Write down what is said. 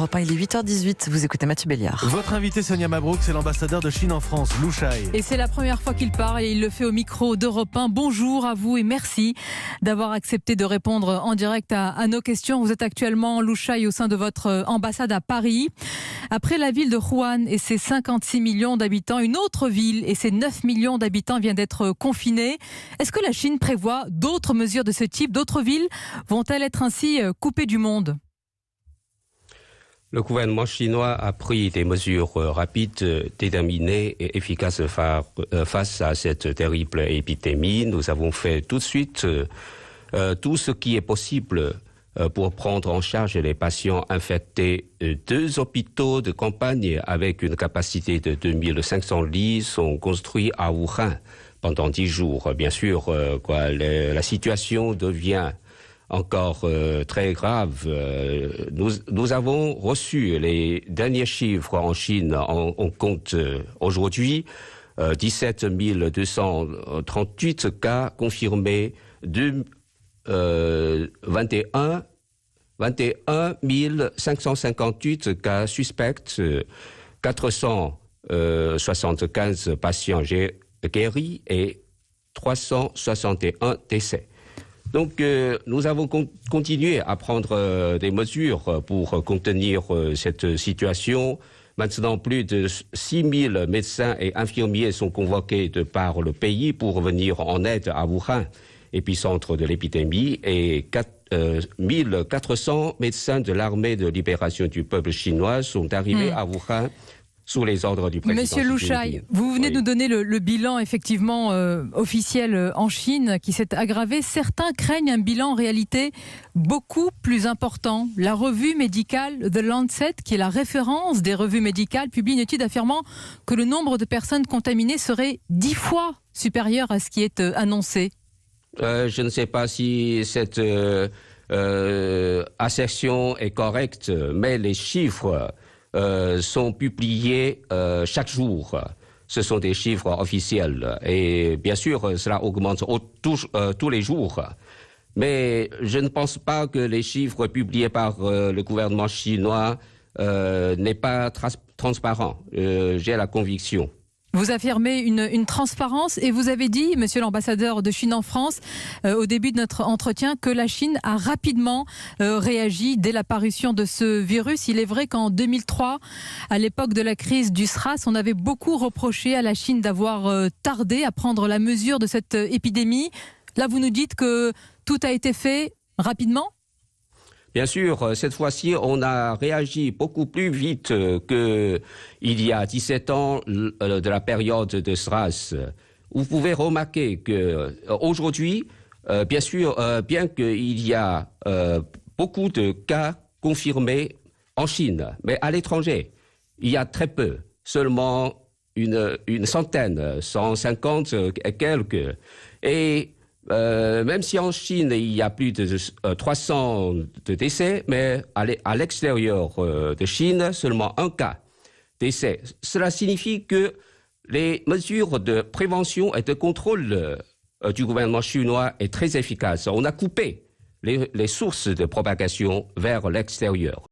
Europe 1, il est 8h18, vous écoutez Mathieu Béliard. Votre invité Sonia Mabrouk, c'est l'ambassadeur de Chine en France, Lu Shai. Et c'est la première fois qu'il parle et il le fait au micro d'Europe 1. Bonjour à vous et merci d'avoir accepté de répondre en direct à nos questions. Vous êtes actuellement, Lu Shai, au sein de votre ambassade à Paris. Après la ville de Wuhan et ses 56 millions d'habitants, une autre ville et ses 9 millions d'habitants vient d'être confinée. Est-ce que la Chine prévoit d'autres mesures de ce type? D'autres villes vont-elles être ainsi coupées du monde? Le gouvernement chinois a pris des mesures rapides, déterminées et efficaces face à cette terrible épidémie. Nous avons fait tout de suite tout ce qui est possible pour prendre en charge les patients infectés. 2 hôpitaux de campagne avec une capacité de 2500 lits sont construits à Wuhan pendant 10 jours. Bien sûr, la situation devient encore très grave. Nous avons reçu les derniers chiffres en Chine. On compte aujourd'hui 17 238 cas confirmés, 21 558 cas suspects, 475 patients guéris et 361 décès. Donc, nous avons continué à prendre des mesures pour contenir cette situation. Maintenant, plus de 6 000 médecins et infirmiers sont convoqués de par le pays pour venir en aide à Wuhan, épicentre de l'épidémie, et 1 400 médecins de l'armée de libération du peuple chinois sont arrivés à Wuhan sous les ordres du président. Monsieur Lu Shai, vous venez de nous donner le bilan effectivement officiel en Chine qui s'est aggravé. Certains craignent un bilan en réalité beaucoup plus important. La revue médicale The Lancet, qui est la référence des revues médicales, publie une étude affirmant que le nombre de personnes contaminées serait 10 fois supérieur à ce qui est annoncé. Je ne sais pas si cette assertion est correcte, mais les chiffres sont publiés chaque jour. Ce sont des chiffres officiels. Et bien sûr, cela augmente tous les jours. Mais je ne pense pas que les chiffres publiés par le gouvernement chinois n'est pas transparent. J'ai la conviction. Vous affirmez une transparence et vous avez dit, monsieur l'ambassadeur de Chine en France, au début de notre entretien, que la Chine a rapidement réagi dès l'apparition de ce virus. Il est vrai qu'en 2003, à l'époque de la crise du SRAS, on avait beaucoup reproché à la Chine d'avoir tardé à prendre la mesure de cette épidémie. Là, vous nous dites que tout a été fait rapidement ? Bien sûr, cette fois-ci, on a réagi beaucoup plus vite qu'il y a 17 ans de la période de SRAS. Vous pouvez remarquer qu'aujourd'hui, bien sûr, bien qu'il y a beaucoup de cas confirmés en Chine, mais à l'étranger, il y a très peu, seulement une centaine, 150 et quelques. Et même si en Chine, il y a plus de 300 de décès, mais à l'extérieur de Chine, seulement 1 cas décès. Cela signifie que les mesures de prévention et de contrôle du gouvernement chinois sont très efficaces. On a coupé les sources de propagation vers l'extérieur.